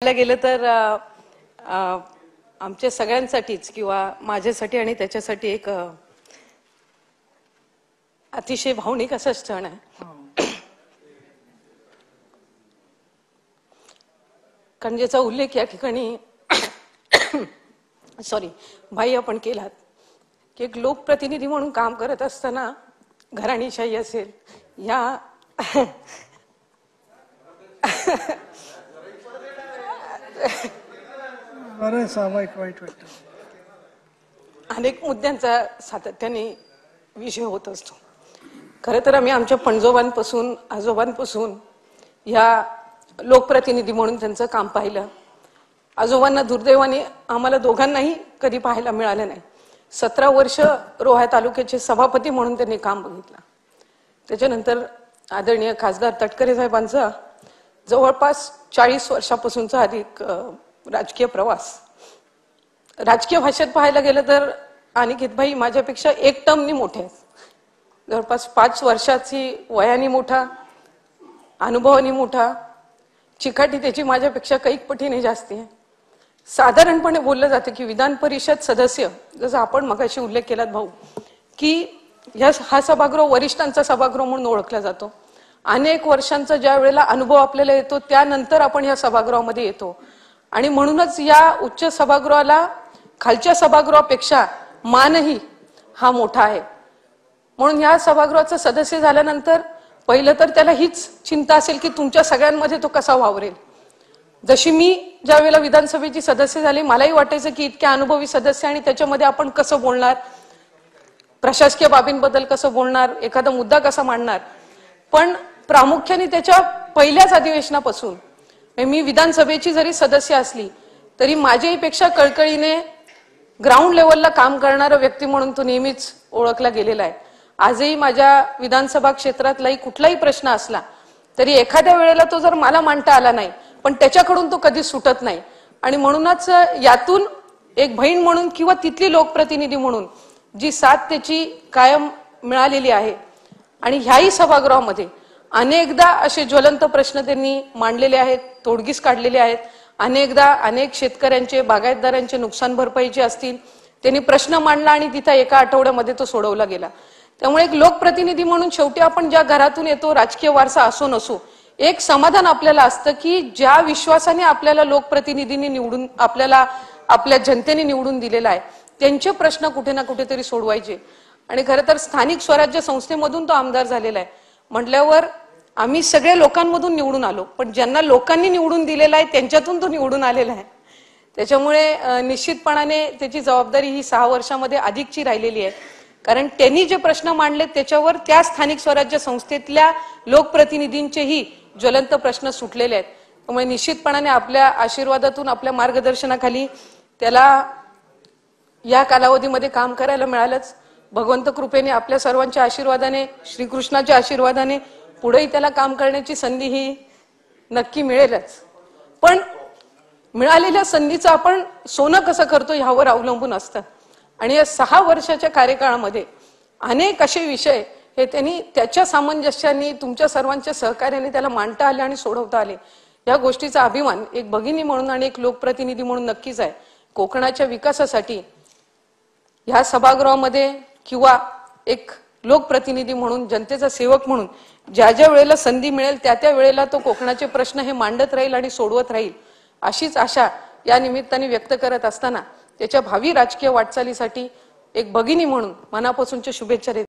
गेलं तर आमच्या सगळ्यांसाठीच किंवा माझ्यासाठी आणि त्याच्यासाठी एक अतिशय भावनिक असा क्षण आहे, कारण ज्याचा उल्लेख या ठिकाणी भाई आपण केलात की एक लोकप्रतिनिधी म्हणून काम करत असताना घराणीशाही असेल या अनेक मुद्द्यांचा सातत्याने विषय होत असतो। खरं तर आम्ही आमच्या पणजोबांपासून आजोबांपासून या लोकप्रतिनिधी म्हणून त्यांचं काम पाहिलं। आजोबांना दुर्दैवाने आम्हाला दोघांनाही कधी पाहायला मिळालं नाही। 17 वर्ष रोहा तालुक्याचे सभापती म्हणून त्यांनी काम बघितलं। त्याच्यानंतर आदरणीय खासदार तटकरे साहेबांचा जवळपास 40 वर्षापासूनचा अधिक राजकीय प्रवास। राजकीय भाषेत पाहायला गेलं तर अनिकेत भाई माझ्यापेक्षा 1 टर्मनी मोठे आहेत। जवळपास 5 वर्षाची वयाने मोठा, अनुभवाने मोठा, चिकाटी त्याची माझ्यापेक्षा कैक पटीने जास्ती आहे। साधारणपणे बोललं जातं की विधान परिषद सदस्य, जसं आपण मगाशी उल्लेख केलात भाऊ, की हा सभागृह वरिष्ठांचा सभागृह म्हणून ओळखला जातो। अनेक वर्षांचा ज्या वेळेला अनुभव आपल्याला येतो त्यानंतर आपण या सभागृहामध्ये येतो आणि म्हणूनच या उच्च सभागृहाला खालच्या सभागृहापेक्षा मानही हा मोठा आहे। म्हणून या सभागृहाचा सदस्य झाल्यानंतर पहिलं तर त्याला हीच चिंता असेल की तुमच्या सगळ्यांमध्ये तो कसा वावरेल। जशी मी ज्या वेळेला विधानसभेची सदस्य झाली मलाही वाटायचं की इतके अनुभवी सदस्य आणि त्याच्यामध्ये आपण कसं बोलणार, प्रशासकीय बाबींबद्दल कसं बोलणार, एखादा मुद्दा कसा मांडणार। पण प्रामुख्याने त्याच्या पहिल्याच अधिवेशनापासून मी विधानसभेची जरी सदस्य असली तरी माझ्याहीपेक्षा कळकळीने ग्राउंड लेवलला काम करणारा व्यक्ती म्हणून तो नेहमीच ओळखला गेलेला आहे। आजही माझ्या विधानसभा क्षेत्रातलाही कुठलाही प्रश्न असला तरी एखाद्या वेळेला तो जर मला मांडता आला नाही पण त्याच्याकडून तो कधी सुटत नाही आणि म्हणूनच यातून एक बहीण म्हणून किंवा तिथली लोकप्रतिनिधी म्हणून जी साथ त्याची कायम मिळालेली आहे। आणि ह्याही सभागृहामध्ये अनेकदा असे ज्वलंत प्रश्न त्यांनी मांडलेले आहेत, तोडगीस काढलेले आहेत। अनेकदा अनेक शेतकऱ्यांचे, बागायतदारांचे नुकसान भरपाईचे असतील त्यांनी प्रश्न मांडला आणि तिथं एका आठवड्यामध्ये तो सोडवला गेला। त्यामुळे एक लोकप्रतिनिधी म्हणून शेवटी आपण ज्या घरातून येतो, राजकीय वारसा असो नसो, एक समाधान आपल्याला असतं की ज्या विश्वासाने आपल्याला लोकप्रतिनिधींनी निवडून आपल्या जनतेने निवडून दिलेला आहे त्यांचे प्रश्न कुठे ना कुठेतरी सोडवायचे। आणि खरं तर स्थानिक स्वराज्य संस्थेमधून तो आमदार झालेला आहे म्हटल्यावर आम्ही सगळे लोकांमधून निवडून आलो, पण ज्यांना लोकांनी निवडून दिलेला आहे त्यांच्यातून तो निवडून आलेला आहे। त्याच्यामुळे निश्चितपणाने त्याची जबाबदारी ही 6 वर्षामध्ये अधिकची राहिलेली आहे, कारण त्यांनी जे प्रश्न मांडले त्याच्यावर त्या स्थानिक स्वराज्य संस्थेतल्या लोकप्रतिनिधींचेही ज्वलंत प्रश्न सुटलेले आहेत। त्यामुळे निश्चितपणाने आपल्या आशीर्वादातून, आपल्या मार्गदर्शनाखाली त्याला या कालावधीमध्ये काम करायला मिळालंच। भगवंत कृपेने, आपल्या सर्वांच्या आशीर्वादाने, श्रीकृष्णाच्या आशीर्वादाने पुढेही त्याला काम करण्याची संधी ही नक्की मिळेलच। पण मिळालेल्या संधीचं आपण सोनं कसं करतो ह्यावर अवलंबून असतं। आणि या 6 वर्षाच्या कार्यकाळामध्ये अनेक असे विषय हे त्यांनी त्याच्या सामंजस्याने, तुमच्या सर्वांच्या सहकार्याने त्याला मांडता आले आणि सोडवता आले। या गोष्टीचा अभिमान एक भगिनी म्हणून आणि एक लोकप्रतिनिधी म्हणून नक्कीच आहे। कोकणाच्या विकासासाठी ह्या सभागृहामध्ये किंवा एक लोकप्रतिनिधी म्हणून, जनतेचा सेवक म्हणून ज्या ज्या वेळेला संधी मिळेल त्या त्या वेळेला तो कोकणाचे प्रश्न हे मांडत राहील आणि सोडवत राहील अशीच आशा या निमित्ताने व्यक्त करत असताना त्याच्या भावी राजकीय वाटचालीसाठी एक भगिनी म्हणून मनापासूनच्या शुभेच्छा देते।